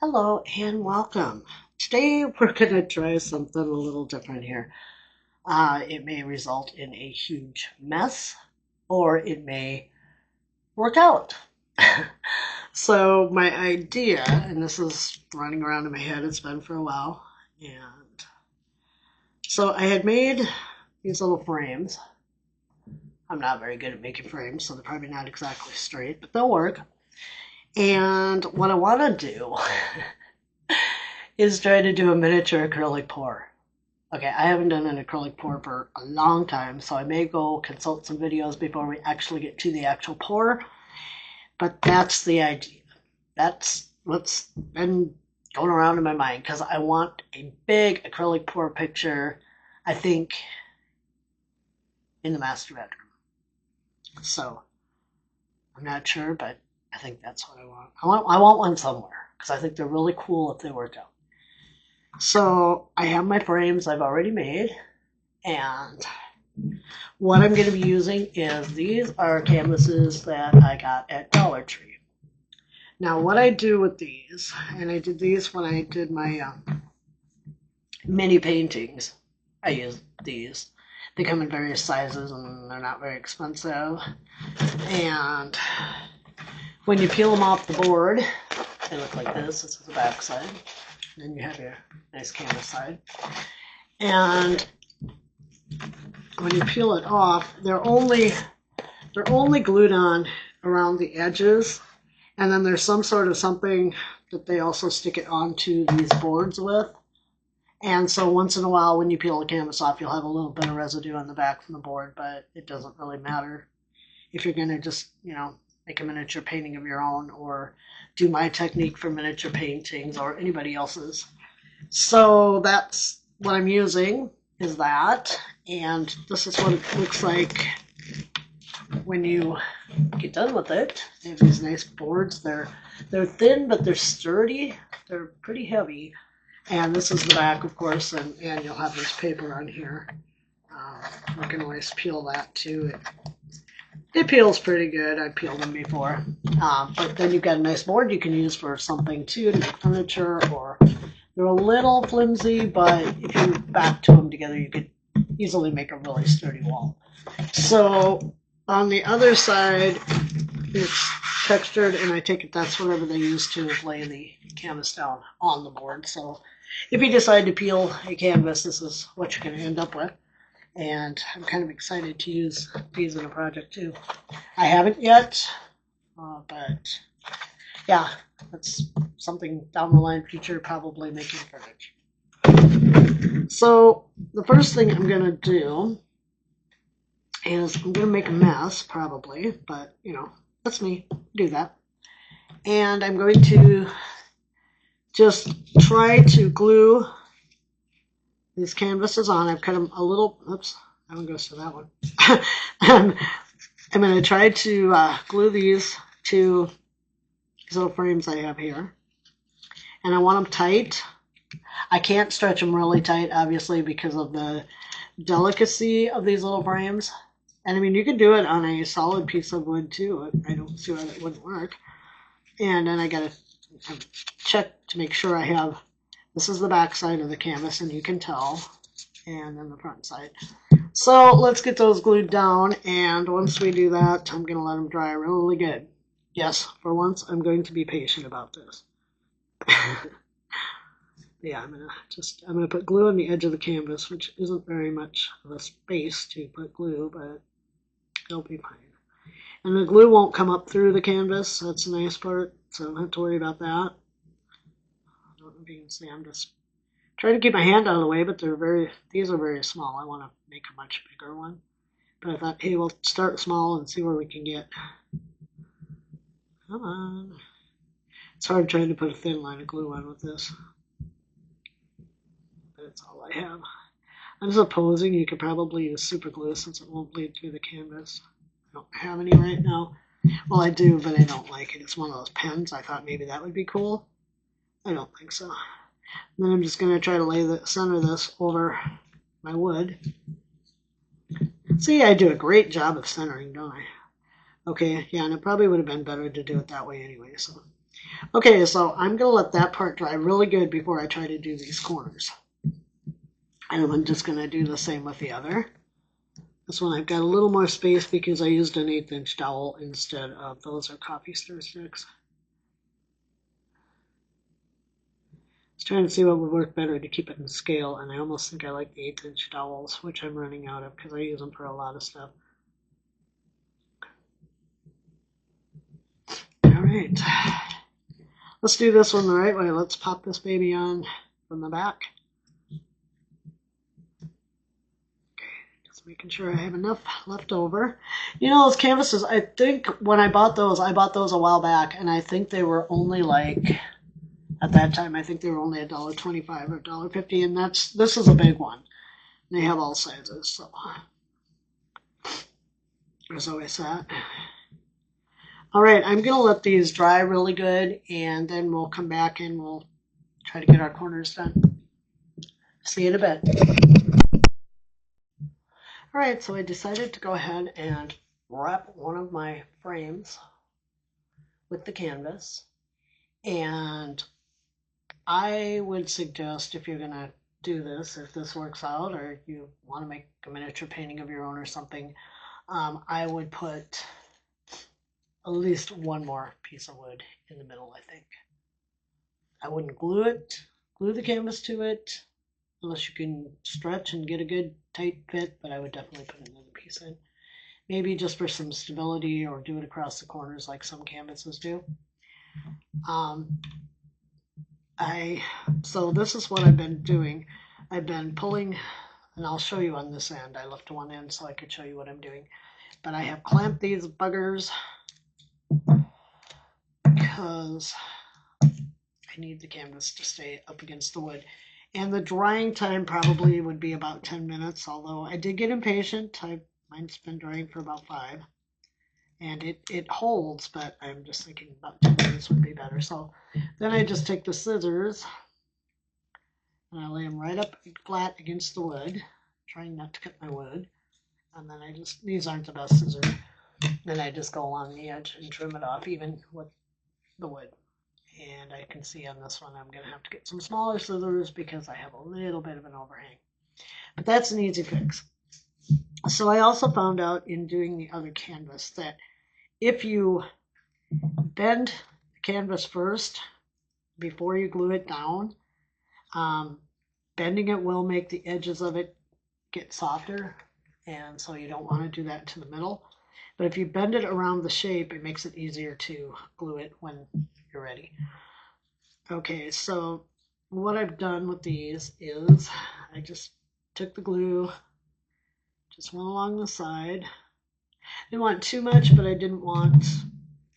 Hello and welcome. Today we're going to try something a little different here. It may result in a huge mess or it may work out. So my idea, and this is running around in my head, it's been for a while, and so I had made these little frames. I'm not very good at making frames, so they're probably not exactly straight, but they'll work. And what I want to do is try to do a miniature acrylic pour. Okay, I haven't done an acrylic pour for a long time, so I may go consult some videos before we actually get to the actual pour, but that's the idea. That's what's been going around in my mind, because I want a big acrylic pour picture, I think, in the master bedroom. So, I'm not sure, but I think that's what I want. I want one somewhere, because I think they're really cool if they work out. So I have my frames I've already made, and what I'm going to be using is these are canvases that I got at Dollar Tree. Now what I do with these, and I did these when I did my mini paintings, I use these. They come in various sizes and they're not very expensive. And when you peel them off the board, they look like this. This is the back side. Then you have your nice canvas side. And when you peel it off, they're only glued on around the edges, and then there's some sort of something that they also stick it onto these boards with. And so once in a while when you peel the canvas off, you'll have a little bit of residue on the back from the board, but it doesn't really matter if you're going to just, make a miniature painting of your own, or do my technique for miniature paintings, or anybody else's. So that's what I'm using, is that, and this is what it looks like when you get done with it. They have these nice boards. They're thin, but they're sturdy. They're pretty heavy. And this is the back, of course, and you'll have this paper on here. You can always peel that too. It peels pretty good. I've peeled them before. But then you've got a nice board you can use for something too, to make furniture, or they're a little flimsy, but if you back to them together, you could easily make a really sturdy wall. So on the other side, it's textured, and I take it that's whatever they use to lay the canvas down on the board. So if you decide to peel a canvas, this is what you're going to end up with. And I'm kind of excited to use these in a project too. I haven't yet, but yeah, that's something down the line future, probably making furniture. So the first thing I'm going to do is I'm going to make a mess, probably, but that's me, do that. And I'm going to just try to glue these canvases on. I've cut them a little, oops, that one goes to that one. I'm going to try to glue these to these little frames I have here. And I want them tight. I can't stretch them really tight, obviously, because of the delicacy of these little frames. And I mean, you could do it on a solid piece of wood too. I don't see why that wouldn't work. And then I got to check to make sure I have, this is the back side of the canvas, and you can tell, and then the front side. So let's get those glued down, and once we do that, I'm going to let them dry really good. Yes, for once, I'm going to be patient about this. Yeah, I'm going to put glue on the edge of the canvas, which isn't very much of a space to put glue, but it'll be fine. And the glue won't come up through the canvas. That's the nice part, so I don't have to worry about that. I don't know if you can see, I'm just trying to keep my hand out of the way, but these are very small. I want to make a much bigger one. But I thought, hey, we'll start small and see where we can get. Come on. It's hard trying to put a thin line of glue on with this. That's all I have. I'm supposing you could probably use super glue since it won't bleed through the canvas. I don't have any right now. Well, I do, but I don't like it. It's one of those pens. I thought maybe that would be cool. I don't think so. And then I'm just going to try to center this over my wood. See, I do a great job of centering, don't I? Okay, yeah, and it probably would have been better to do it that way anyway. So Okay, so I'm going to let that part dry really good before I try to do these corners. And I'm just going to do the same with the other. This one I've got a little more space because I used an 1/8" dowel instead of those are coffee stir sticks. I was trying to see what would work better to keep it in scale, and I almost think I like the 1/8" dowels, which I'm running out of because I use them for a lot of stuff. All right, let's do this one the right way. Let's pop this baby on from the back. Just making sure I have enough left over. You know, those canvases, I think when I bought those a while back, and I think they were only like, at that time, I think they were only $1.25 or $1.50, and this is a big one. They have all sizes, so there's always that. All right, I'm gonna let these dry really good, and then we'll come back and we'll try to get our corners done. See you in a bit. All right, so I decided to go ahead and wrap one of my frames with the canvas, and I would suggest if you're gonna do this, if this works out, or you want to make a miniature painting of your own or something, I would put at least one more piece of wood in the middle, I think. I wouldn't glue the canvas to it, unless you can stretch and get a good tight fit, but I would definitely put another piece in. Maybe just for some stability or do it across the corners like some canvases do. Um, so this is what I've been doing. I've been pulling, and I'll show you on this end. I left one end so I could show you what I'm doing. But I have clamped these buggers because I need the canvas to stay up against the wood. And the drying time probably would be about 10 minutes, although I did get impatient. Mine's been drying for about 5. And it holds, but I'm just thinking about 10 minutes would be better. So then I just take the scissors and I lay them right up flat against the wood, trying not to cut my wood. And then these aren't the best scissors. Then I just go along the edge and trim it off even with the wood. And I can see on this one I'm going to have to get some smaller scissors because I have a little bit of an overhang. But that's an easy fix. So I also found out in doing the other canvas that if you bend the canvas first before you glue it down, bending it will make the edges of it get softer, and so you don't want to do that to the middle. But if you bend it around the shape, it makes it easier to glue it when you're ready. Okay, so what I've done with these is I just took the glue, just went along the side. Didn't want too much, but I didn't want,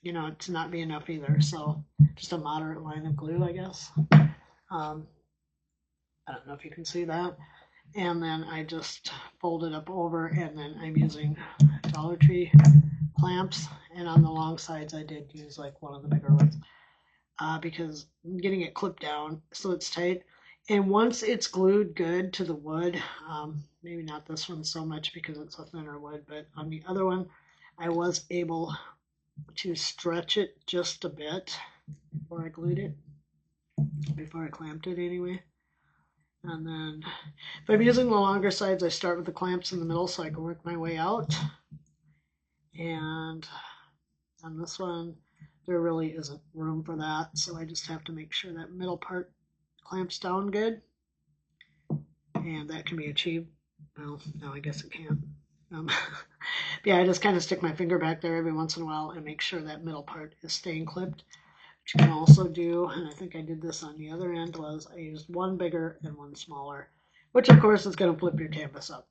to not be enough either. So just a moderate line of glue, I guess. I don't know if you can see that. And then I just fold it up over, and then I'm using Dollar Tree clamps. And on the long sides, I did use like one of the bigger ones because I'm getting it clipped down so it's tight. And once it's glued good to the wood, maybe not this one so much because it's a thinner wood, but on the other one, I was able to stretch it just a bit before I glued it, before I clamped it anyway. And then if I'm using the longer sides, I start with the clamps in the middle so I can work my way out. And on this one, there really isn't room for that, so I just have to make sure that middle part clamps down good. And that can be achieved. Well, no, I guess it can't. Yeah, I just kind of stick my finger back there every once in a while and make sure that middle part is staying clipped. What you can also do, and I think I did this on the other end, was I used one bigger and one smaller, which of course is going to flip your canvas up.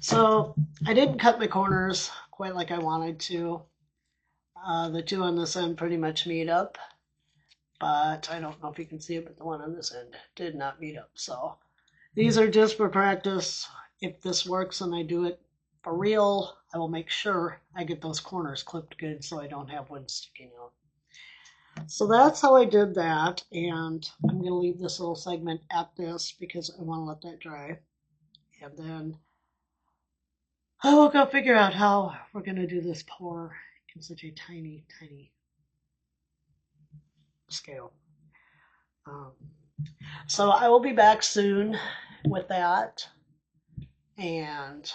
So I didn't cut my corners quite like I wanted to. The two on this end pretty much meet up, but I don't know if you can see it, but the one on this end did not meet up. So these are just for practice. If this works and I do it for real, I will make sure I get those corners clipped good so I don't have wood sticking out. So that's how I did that, and I'm going to leave this little segment at this because I want to let that dry. And then I will go figure out how we're going to do this pour in such a tiny, tiny scale. Um, so I will be back soon with that, and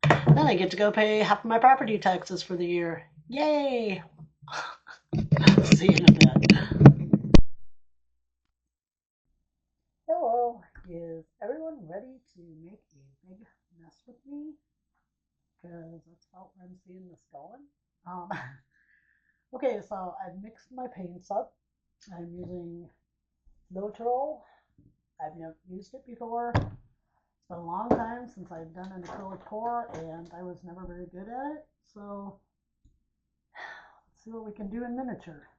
then I get to go pay half of my property taxes for the year. Yay! See you in a bit. Hello, is everyone ready to make a big mess with me? Because that's about where I'm seeing this going. Um, okay, so I've mixed my paints up. I'm using Lotrol. I've never used it before. It's been a long time since I've done an acrylic pour, and I was never very good at it. So let's see what we can do in miniature.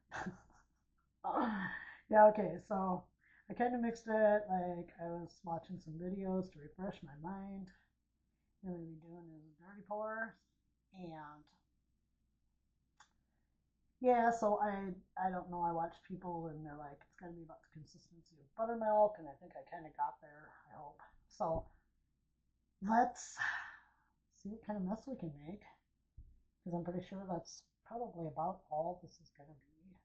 Yeah, okay, so I kind of mixed it like I was watching some videos to refresh my mind. What we're doing is a dirty pour, and yeah, so I don't know. I watched people and they're like, it's got to be about the consistency of buttermilk, and I think I kind of got there. I hope so. Let's see what kind of mess we can make, because I'm pretty sure that's probably about all this is going to be.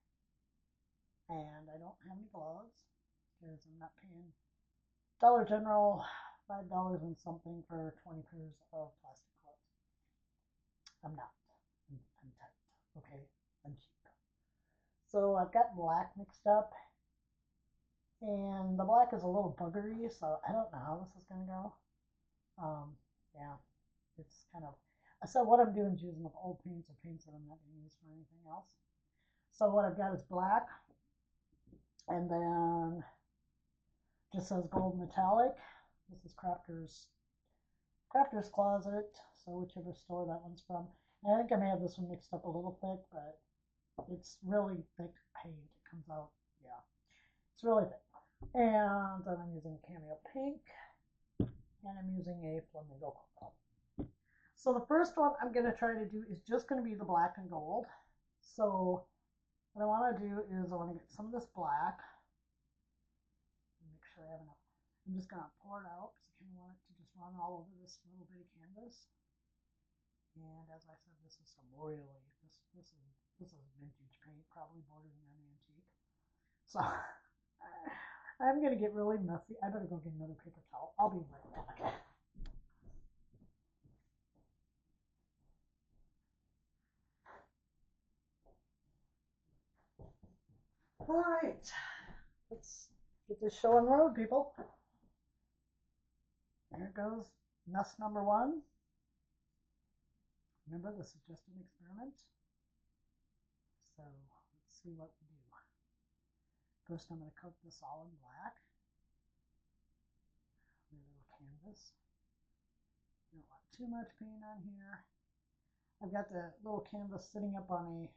And I don't have any gloves because I'm not paying Dollar General $5 and something for 20 pairs of plastic gloves. I'm not. I'm tight. Okay, I'm cheap. So I've got black mixed up, and the black is a little buggery, so I don't know how this is gonna go. Yeah, it's kind of. So what I'm doing is using up old paints or paints that I'm not gonna use for anything else. So what I've got is black, and then just says gold metallic. This is Crafter's Closet, so whichever store that one's from. And I think I may have this one mixed up a little thick, but it's really thick paint. It comes out, yeah, it's really thick. And then I'm using Cameo Pink, and I'm using a Flamingo Coral. So the first one I'm going to try to do is just going to be the black and gold. So what I want to do is I want to get some of this black, make sure I have enough. I'm just going to pour it out because I kind of want it to just run all over this little bitty canvas. And as I said, this is some really this is vintage paint, probably bordering on antique. So I'm gonna get really messy. I better go get another paper towel. I'll be right back. All right, let's get this show on the road, people. Here goes mess number one. Remember, this is just an experiment. So let's see what we do. First, I'm going to coat this all in black. A little canvas. You don't want too much paint on here. I've got the little canvas sitting up on a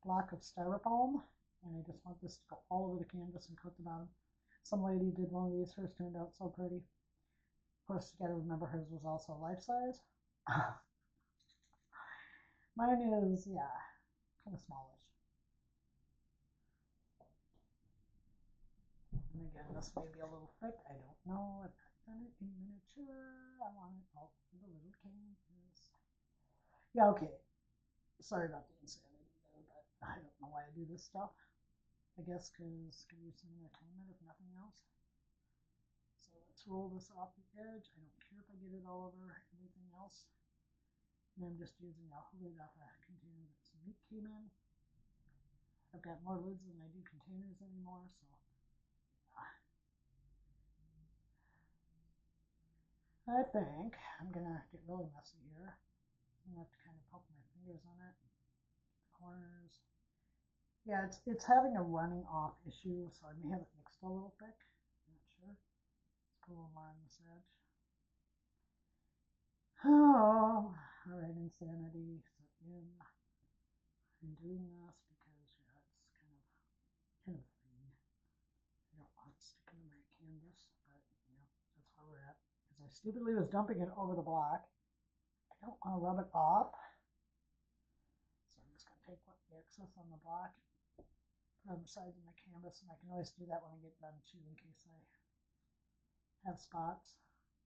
block of styrofoam, and I just want this to go all over the canvas and coat the bottom. Some lady did one of these. Hers turned out so pretty. Of course, you got to remember hers was also life size. Mine is, yeah, kind of smallish. And again, this may be a little thick. I don't know. I've not done it in miniature. I want it all in the little canvas. Yeah, okay. Sorry about the insanity there, but I don't know why I do this stuff. I guess because it can be some entertainment if nothing else. So let's roll this off the edge. I don't care if I get it all over anything else. And I'm just using a lid off a container that some meat came in. I've got more lids than I do containers anymore, so I think I'm gonna get really messy here. I'm gonna have to kind of poke my fingers on it. Corners. Yeah, it's having a running off issue, so I may have it mixed a little thick. I'm not sure. Let's put a little more on this edge. Oh, alright, insanity. So I'm doing this because yeah, it's kind of thin. I don't want it sticking to my canvas, but you know, that's where we're at. Because I stupidly was dumping it over the block. I don't want to rub it off. So I'm just going to take what the excess on the block, put on the sides of my canvas, and I can always do that when I get done too in case I have spots.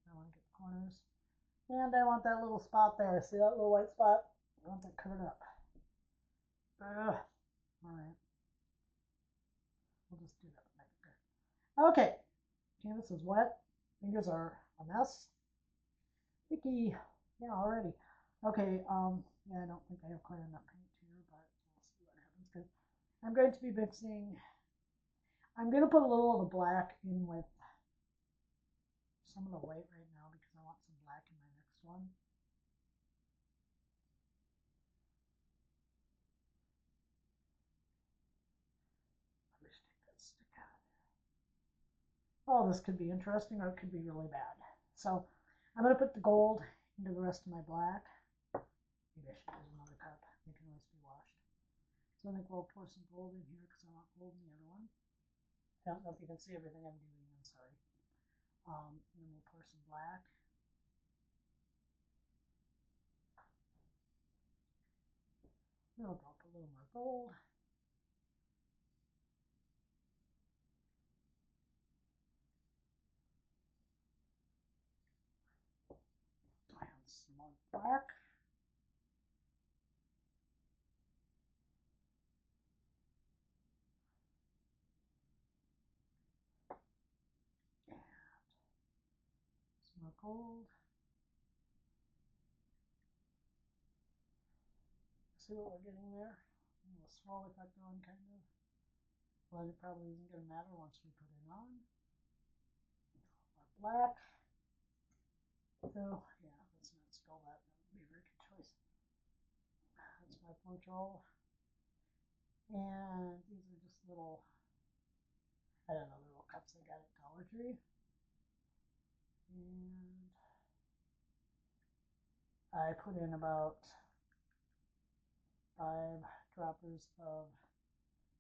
I want to get the corners. And I want that little spot there. See that little white spot? I want that covered up. Alright. just do that with my finger. Okay, canvas is wet. Fingers are a mess. Icky. Yeah, already. Okay, yeah, I don't think I have quite enough paint here, but we'll see what happens. Good. I'm going to be mixing, I'm going to put a little of the black in with some of the white right now because I want some black in my next one. I wish take that stick out. Oh, this could be interesting or it could be really bad. So I'm going to put the gold into the rest of my black. Maybe I should use another cup. It can always be washed. So I think we'll pour some gold in here because I want gold in the other one. I don't know if you can see everything I'm doing. I'm sorry. And then we'll pour some black. We'll drop a little more gold. And some more black. And some more gold. See what we're getting there? We'll slowly cut going, kind of. Well, it probably isn't going to matter once we put it on. More black. So, yeah, let's not spill that. That would be a very good choice. That's my punch roll. And these are just little, I don't know, little cups I got at Dollar Tree. And I put in about 5 droppers of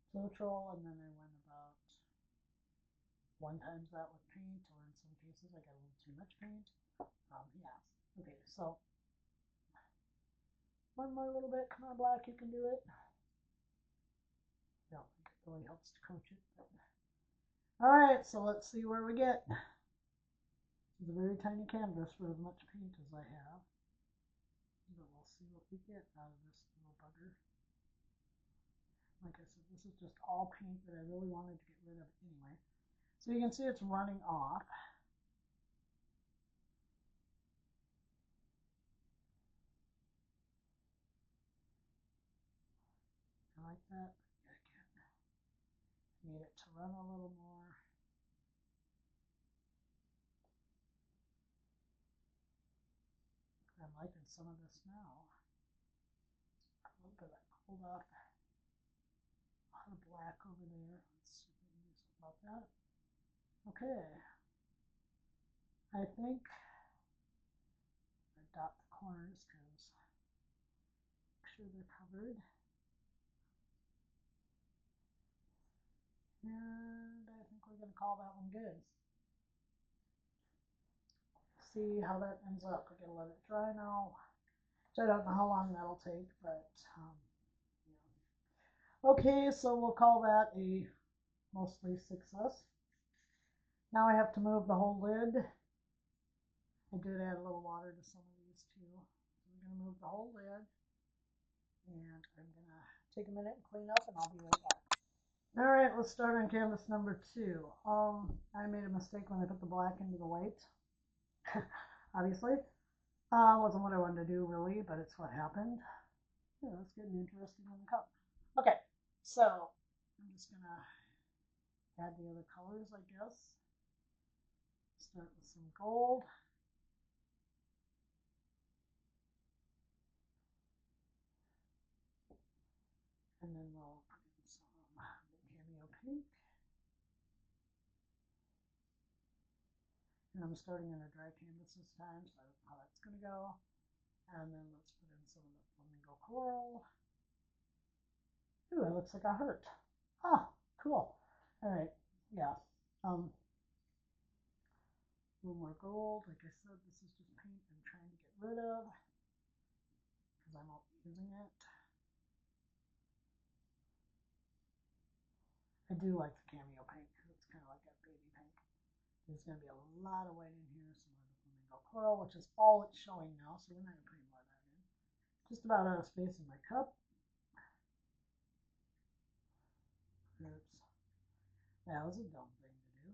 Floetrol, and then I went about 1 times that with paint, or in some cases I got a little too much paint. Yeah. Okay, so one more little bit. Come on, black, you can do it. I don't think it really helps to coach it. But... all right, so let's see where we get. It's a very tiny canvas for as much paint as I have. But we'll see what we get out of this little bugger. Like I said, this is just all paint that I really wanted to get rid of anyway. So you can see it's running off. I like that. I need it to run a little more. I'm liking some of this now. A little bit of that pulled off. A lot of black over there. Let's see if we can do something about that. Okay. I think I dot the corners because make sure they're covered. And I think we're going to call that one good. See how that ends up. We're going to let it dry now. So I don't know how long that'll take, but yeah. Okay, so we'll call that a mostly success. Now I have to move the whole lid. I did add a little water to some of these too. So I'm going to move the whole lid. And I'm going to take a minute and clean up, and I'll be right back. All right, let's start on canvas number 2. I made a mistake when I put the black into the white. Obviously. Wasn't what I wanted to do really, but it's what happened. Yeah, that's getting interesting on the cup. Okay, so I'm just going to add the other colors, I guess. Start with some gold. And then we'll put in some cameo pink. And I'm starting in a dry canvas this time, so I don't know how that's going to go. And then let's put in some of the flamingo coral. Ooh, it looks like a heart. Oh, cool. All right, yeah. A little more gold. Like I said, this is just paint I'm trying to get rid of because I'm not using it. I do like the cameo paint because it's kind of like that baby pink. There's going to be a lot of white in here, some of the flamingo coral, which is all it's showing now, so we're not going to put any more of that in. Just about out of space in my cup. Oops. That was a dumb thing to do.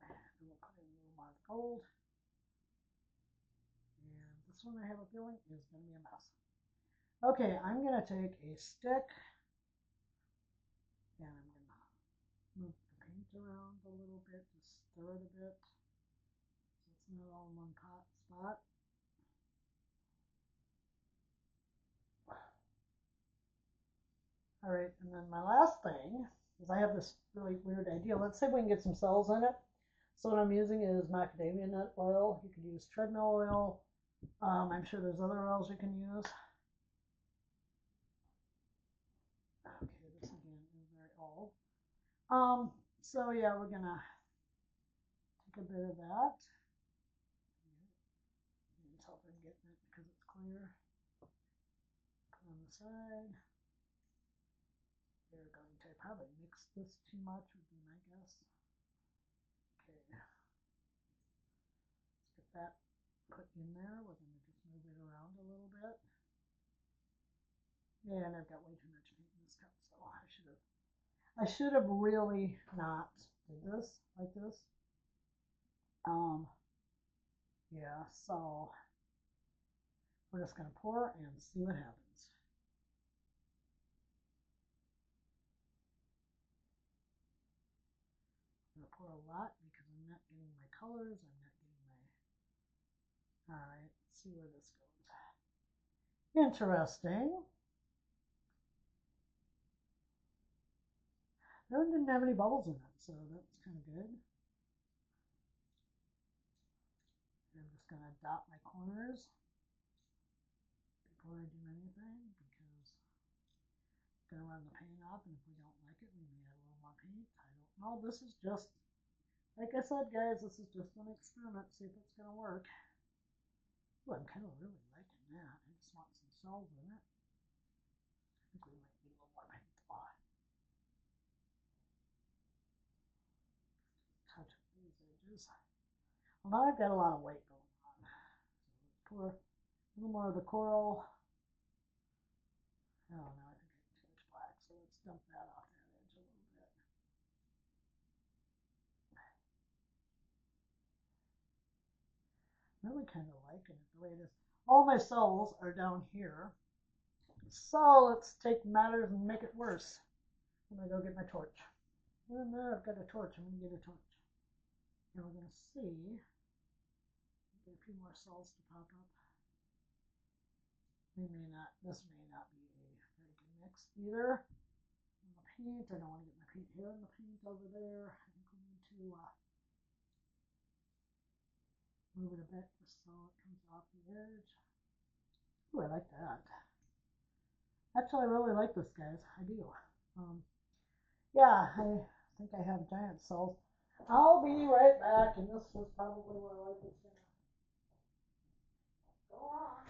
And we'll put in a little more gold. And this one I have a feeling is going to be a mess. Okay, I'm going to take a stick and I'm going to move the paint around a little bit, just stir it a bit so it's not all in one spot. All right, and then my last thing is I have this really weird idea. Let's say we can get some cells in it. So what I'm using is macadamia nut oil. You could use treadmill oil. I'm sure there's other oils you can use. Okay, this again is very old. So yeah, we're gonna take a bit of that. It's helping getting it because it's clear. Put on the side. We're going to probably mix this too much would be my guess. Okay. Let's get that put in there. We're going to just move it around a little bit. Yeah, and I've got way too much paint in this cup, so I should have really not did this like this. Yeah, so we're just gonna pour and see what happens. I'm gonna pour a lot because I'm not getting my colors, I'm not getting my, all right, let's see where this goes. Interesting. That one didn't have any bubbles in it, so that's kind of good. I'm just going to dot my corners before I do anything because I'm going to run the paint off, and if we don't like it, we may add a little more paint. I don't know. This is just, like I said, guys, this is just an experiment. See if it's going to work. Ooh, I'm kind of really liking that. I just want some cells in it. I think we might need a little more paint. Touch these edges. Well, now I've got a lot of white going on. So let's pour a little more of the coral. Oh, no, I think I have too much black, so let's dump that off that edge a little bit. I'm really kind of liking it the way it is. All my cells are down here. So let's take matters and make it worse. I'm going to go get my torch. And there, I've got a torch. I'm going to get a torch. And we're going to see. Get a few more cells to pop up. This may not be a very good mix either. And the paint, I don't want to get my paint here and the paint over there. I think we need to move it a bit just so it comes off the edge. Ooh, I like that. Actually, I really like this, guys. I do. Yeah, I think I have giant cells. I'll be right back, and this is probably where I like it's gonna go on.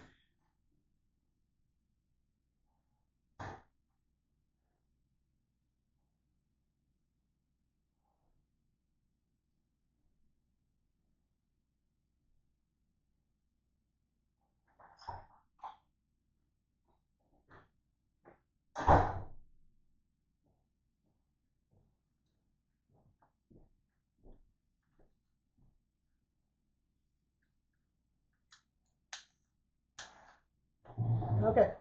Okay,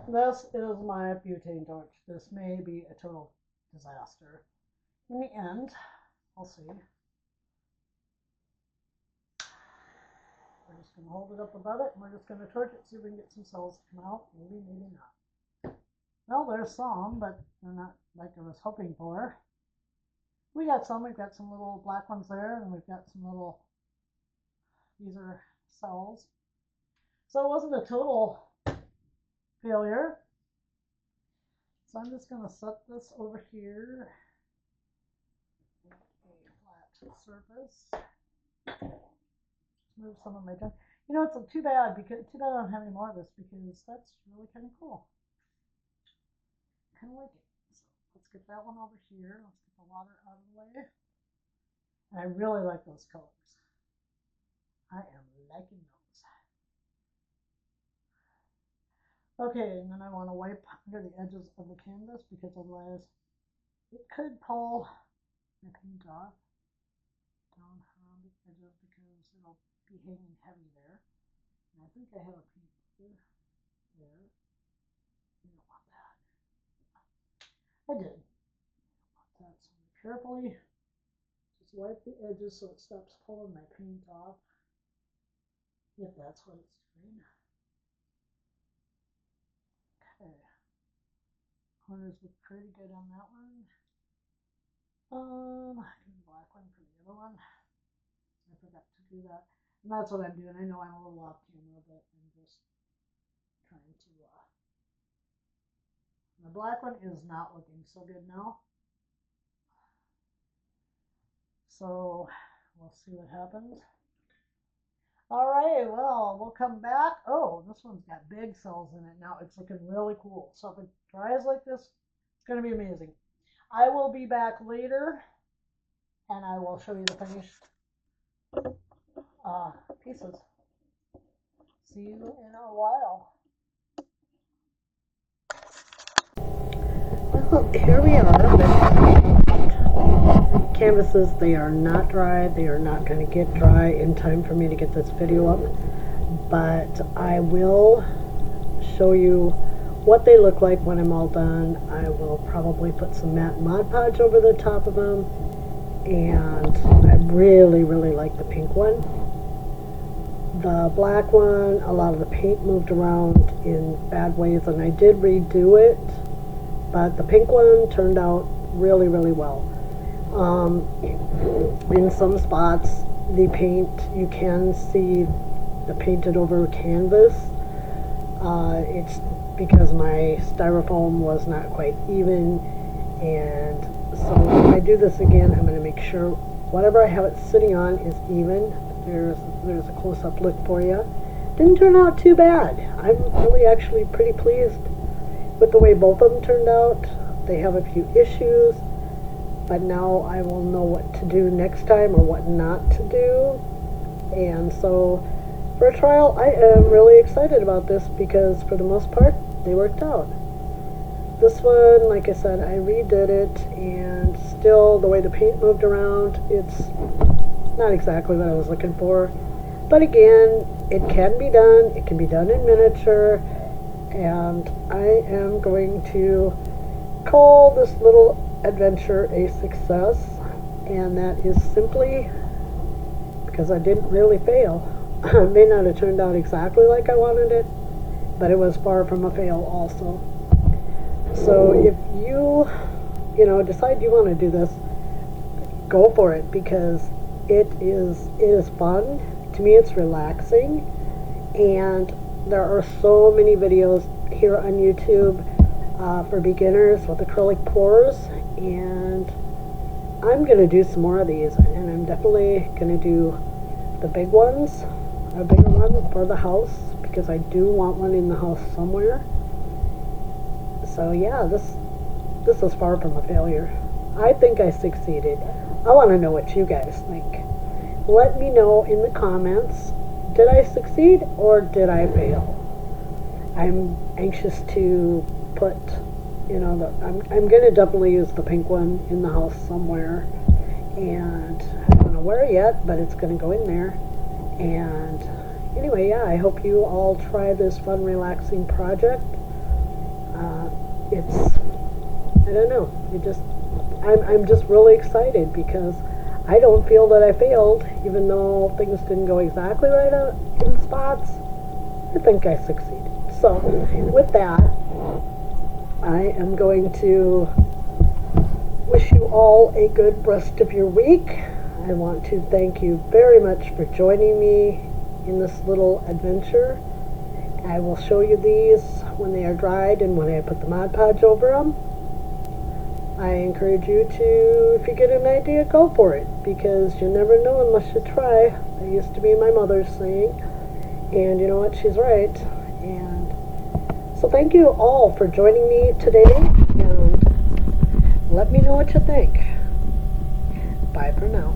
this is my butane torch. This may be a total disaster. In the end, we'll see. We're just going to hold it up above it, and we're just going to torch it, see if we can get some cells to come out. Maybe, maybe not. Well, there's some, but they're not like I was hoping for. We got some. We've got some little black ones there, and we've got some little, these are cells. So it wasn't a total failure. So I'm just going to set this over here. Make a flat surface. Move some of my junk. You know, it's too bad I don't have any more of this because that's really kind of cool. Kind of like it. So let's get that one over here. Let's get the water out of the way. And I really like those colors. I am liking those. Okay, and then I want to wipe under the edges of the canvas because otherwise It could pull my paint off down around the edges because it'll be hanging heavy there. And I think I have a paint there. You don't want that. I did. That so carefully. Just wipe the edges so it stops pulling my paint off. If that's what it's doing. Okay. Corners look pretty good on that one. The black one for the other one. I forgot to do that. And that's what I'm doing. I know I'm a little off camera, but I'm just trying to, the black one is not looking so good now. So we'll see what happens. All right, well, we'll come back. Oh, this one's got big cells in it now. It's looking really cool. So if it dries like this, it's going to be amazing. I will be back later, and I will show you the finished pieces. See you in a while. Well, here we are. Canvases, they are not dry. They are not going to get dry in time for me to get this video up, but I will show you what they look like when I'm all done. I will probably put some matte Mod Podge over the top of them, and I really like the pink one. The black one, a lot of the paint moved around in bad ways, and I did redo it, but the pink one turned out really well. In some spots, the paint, you can see the painted over canvas. It's because my styrofoam was not quite even, and so if I do this again, I'm going to make sure whatever I have it sitting on is even. There's a close-up look for you. Didn't turn out too bad. I'm really actually pretty pleased with the way both of them turned out. They have a few issues, but now I will know what to do next time or what not to do. And so for a trial, I am really excited about this because for the most part, they worked out. This one, like I said, I redid it, and still the way the paint moved around, it's not exactly what I was looking for. But again, it can be done. It can be done in miniature, and I am going to call this little adventure a success, and that is simply because I didn't really fail. It may not have turned out exactly like I wanted it, but it was far from a fail also. So if you decide you want to do this, go for it, because it is fun. To me, it's relaxing, and there are so many videos here on YouTube for beginners with acrylic pours, and I'm going to do some more of these, and I'm definitely going to do the big ones, a bigger one for the house, because I do want one in the house somewhere. So yeah, this is far from a failure. I think I succeeded. I want to know what you guys think. Let me know in the comments, did I succeed or did I fail? I'm anxious to put, I'm going to definitely use the pink one in the house somewhere, and I don't know where yet, but it's going to go in there. And anyway, yeah, I hope you all try this fun, relaxing project. I don't know, I'm just really excited because I don't feel that I failed, even though things didn't go exactly right in spots. I think I succeeded. So with that, I am going to wish you all a good rest of your week. I want to thank you very much for joining me in this little adventure. I will show you these when they are dried and when I put the Mod Podge over them. I encourage you to, if you get an idea, go for it, because you never know unless you try. That used to be my mother's saying, and you know what, she's right. And so thank you all for joining me today, and let me know what you think. Bye for now.